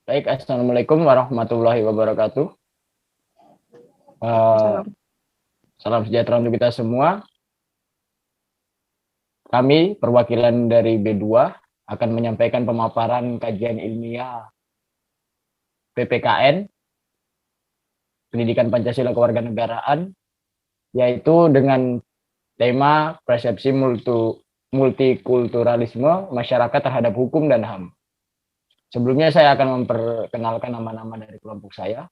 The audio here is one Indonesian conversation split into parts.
Baik, Assalamualaikum warahmatullahi wabarakatuh. Uh, Salam sejahtera untuk kita semua. Kami, perwakilan dari B2, akan menyampaikan pemaparan kajian ilmiah PPKN, Pendidikan Pancasila Kewarganegaraan, yaitu dengan tema persepsi multikulturalisme masyarakat terhadap hukum dan HAM. Sebelumnya saya akan memperkenalkan nama-nama dari kelompok saya.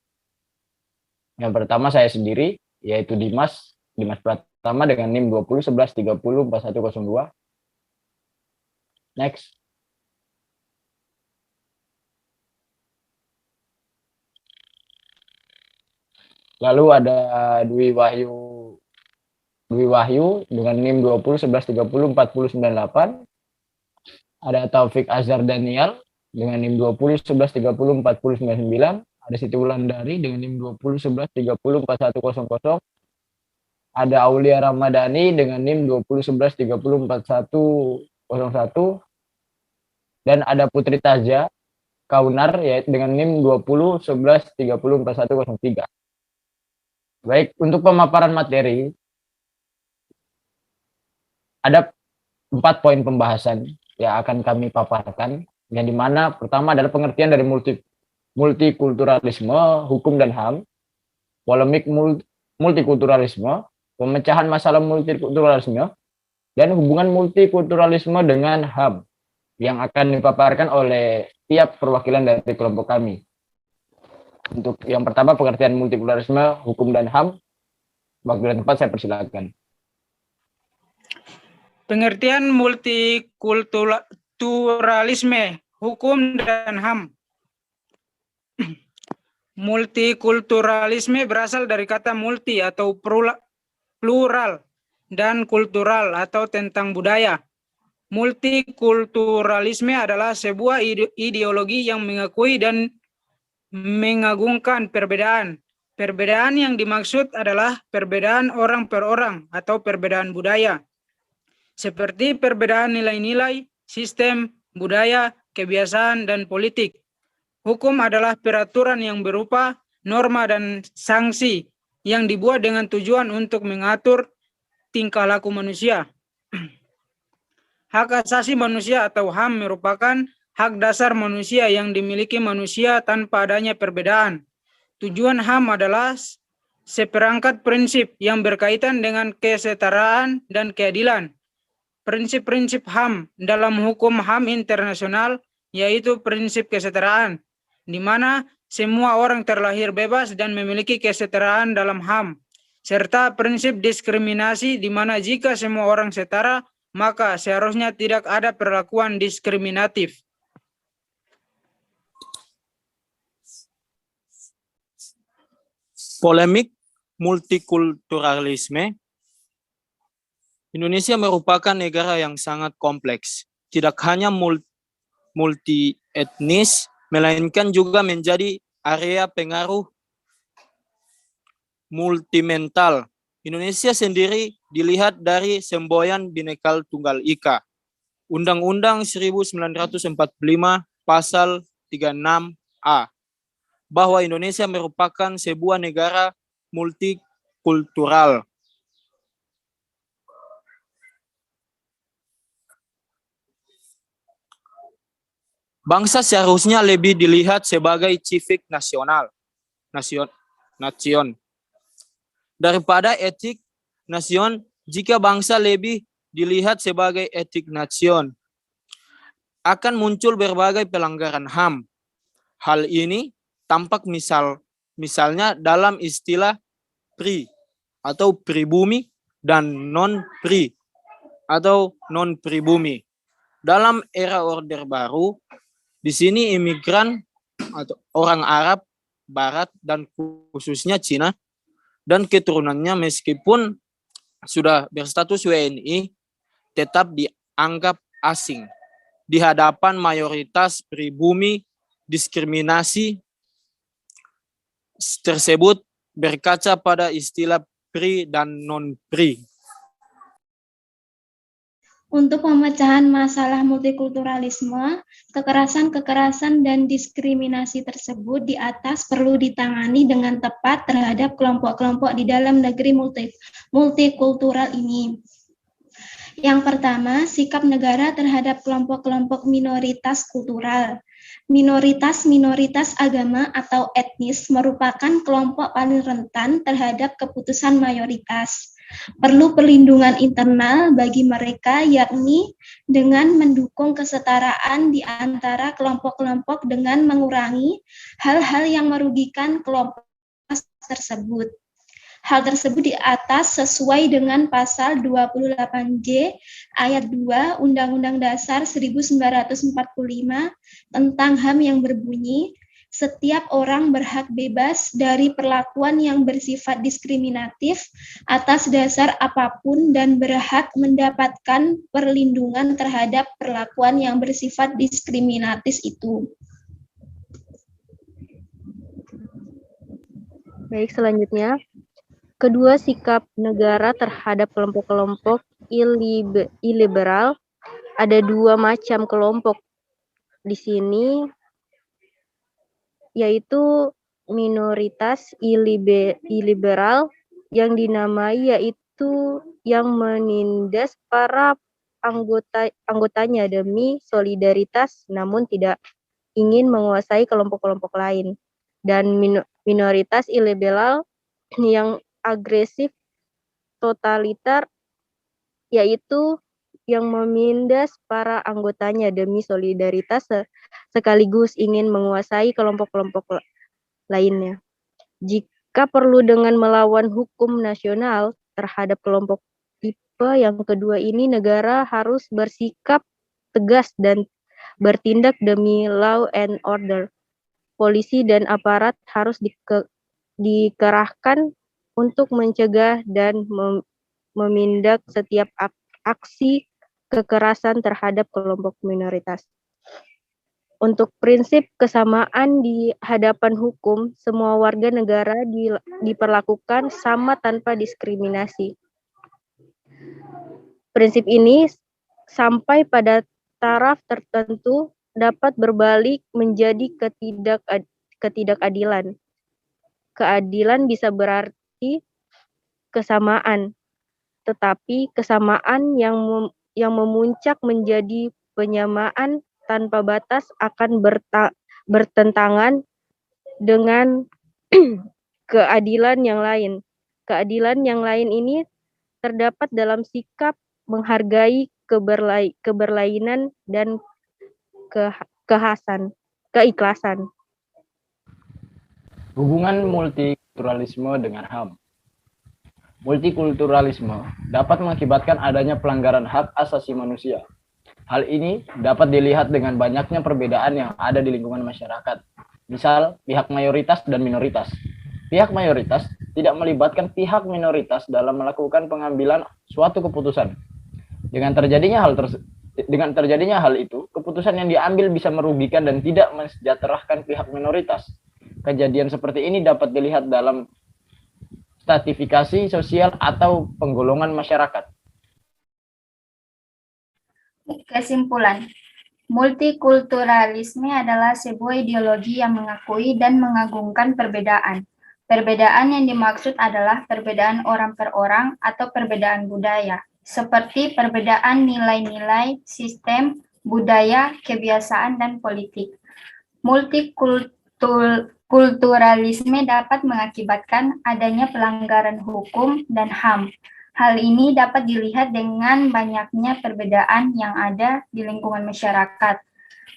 Yang pertama saya sendiri, yaitu Dimas Pratama dengan NIM 2011304102. Next. Lalu ada Dwi Wahyu dengan NIM 2011304098. Ada Taufik Azhar Daniel dengan NIM 2011304099. Ada Siti Wulandari dengan NIM 2011304100. Ada Aulia Ramadhani dengan NIM 2011304101. Dan ada Putri Taja Kaunar yaitu dengan NIM 2011304103. Baik, untuk pemaparan materi ada 4 poin pembahasan yang akan kami paparkan, yang dimana pertama adalah pengertian dari multikulturalisme, hukum dan HAM, polemik multikulturalisme, pemecahan masalah multikulturalisme, dan hubungan multikulturalisme dengan HAM yang akan dipaparkan oleh tiap perwakilan dari kelompok kami. Untuk yang pertama pengertian multikulturalisme, hukum dan HAM, waktu dan tempat saya persilakan. Pengertian multikulturalisme, hukum dan HAM. Multikulturalisme berasal dari kata multi atau plural dan kultural atau tentang budaya. Multikulturalisme adalah sebuah ideologi yang mengakui dan mengagungkan perbedaan. Perbedaan yang dimaksud adalah perbedaan orang per orang atau perbedaan budaya, seperti perbedaan nilai-nilai, sistem, budaya, kebiasaan, dan politik. Hukum adalah peraturan yang berupa norma dan sanksi yang dibuat dengan tujuan untuk mengatur tingkah laku manusia. Hak asasi manusia atau HAM merupakan hak dasar manusia yang dimiliki manusia tanpa adanya perbedaan. Tujuan HAM adalah seperangkat prinsip yang berkaitan dengan kesetaraan dan keadilan. Prinsip-prinsip HAM dalam hukum HAM internasional yaitu prinsip kesetaraan, di mana semua orang terlahir bebas dan memiliki kesetaraan dalam HAM, serta prinsip diskriminasi di mana jika semua orang setara, maka seharusnya tidak ada perlakuan diskriminatif. Polemik multikulturalisme. Indonesia merupakan negara yang sangat kompleks, tidak hanya multi etnis, melainkan juga menjadi area pengaruh multimental. Indonesia sendiri dilihat dari semboyan Bhinneka Tunggal Ika. Undang-Undang 1945 pasal 36A bahwa Indonesia merupakan sebuah negara multikultural. Bangsa seharusnya lebih dilihat sebagai civik nasional, nation, daripada etik nation. Jika bangsa lebih dilihat sebagai etik nation, akan muncul berbagai pelanggaran HAM. Hal ini tampak misalnya dalam istilah pri atau pribumi dan non-pri atau non-pribumi. Dalam era Orde Baru, di sini imigran atau orang Arab Barat dan khususnya Cina dan keturunannya meskipun sudah berstatus WNI tetap dianggap asing di hadapan mayoritas pribumi. Diskriminasi tersebut berkaca pada istilah pri dan non-pri. Untuk pemecahan masalah multikulturalisme, kekerasan-kekerasan dan diskriminasi tersebut di atas perlu ditangani dengan tepat terhadap kelompok-kelompok di dalam negeri multikultural ini. Yang pertama, sikap negara terhadap kelompok-kelompok minoritas kultural. Minoritas-minoritas agama atau etnis merupakan kelompok paling rentan terhadap keputusan mayoritas. Perlu perlindungan internal bagi mereka, yakni dengan mendukung kesetaraan di antara kelompok-kelompok dengan mengurangi hal-hal yang merugikan kelompok tersebut. Hal tersebut di atas sesuai dengan pasal 28J ayat 2 Undang-Undang Dasar 1945 tentang HAM yang berbunyi, setiap orang berhak bebas dari perlakuan yang bersifat diskriminatif atas dasar apapun dan berhak mendapatkan perlindungan terhadap perlakuan yang bersifat diskriminatif itu. Baik, selanjutnya. Kedua, sikap negara terhadap kelompok-kelompok iliberal. Ada dua macam kelompok di sini, yaitu minoritas iliberal yang dinamai yaitu yang menindas para anggotanya demi solidaritas namun tidak ingin menguasai kelompok-kelompok lain, dan minoritas iliberal yang agresif totaliter yaitu yang menindas para anggotanya demi solidaritas sekaligus ingin menguasai kelompok-kelompok lainnya. Jika perlu dengan melawan hukum nasional terhadap kelompok tipe yang kedua ini, negara harus bersikap tegas dan bertindak demi law and order. Polisi dan aparat harus dikerahkan untuk mencegah dan menindak setiap aksi kekerasan terhadap kelompok minoritas. Untuk prinsip kesamaan di hadapan hukum, semua warga negara diperlakukan sama tanpa diskriminasi. Prinsip ini sampai pada taraf tertentu dapat berbalik menjadi ketidakadilan. Keadilan bisa berarti kesamaan, tetapi kesamaan yang memuncak menjadi penyamaan tanpa batas akan bertentangan dengan keadilan yang lain. Keadilan yang lain ini terdapat dalam sikap menghargai keberlainan dan keikhlasan. Hubungan multikulturalisme dengan HAM. Multikulturalisme dapat mengakibatkan adanya pelanggaran hak asasi manusia. Hal ini dapat dilihat dengan banyaknya perbedaan yang ada di lingkungan masyarakat. Misal, pihak mayoritas dan minoritas. Pihak mayoritas tidak melibatkan pihak minoritas dalam melakukan pengambilan suatu keputusan. Dengan terjadinya hal itu, keputusan yang diambil bisa merugikan dan tidak mensejahterakan pihak minoritas. Kejadian seperti ini dapat dilihat dalam stratifikasi sosial atau penggolongan masyarakat. Kesimpulan, multikulturalisme adalah sebuah ideologi yang mengakui dan mengagungkan perbedaan. Perbedaan yang dimaksud adalah perbedaan orang per orang atau perbedaan budaya, seperti perbedaan nilai-nilai, sistem, budaya, kebiasaan, dan politik. Multikulturalisme dapat mengakibatkan adanya pelanggaran hukum dan HAM. Hal ini dapat dilihat dengan banyaknya perbedaan yang ada di lingkungan masyarakat.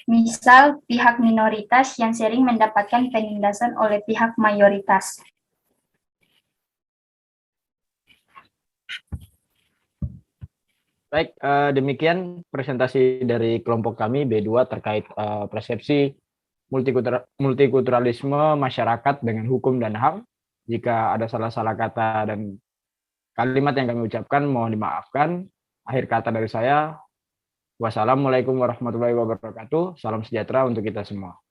Misal, pihak minoritas yang sering mendapatkan penindasan oleh pihak mayoritas. Baik, demikian presentasi dari kelompok kami B2 terkait persepsi multikulturalisme masyarakat dengan hukum dan HAM. Jika ada salah-salah kata dan kalimat yang kami ucapkan, mohon dimaafkan. Akhir kata dari saya, wassalamualaikum warahmatullahi wabarakatuh. Salam sejahtera untuk kita semua.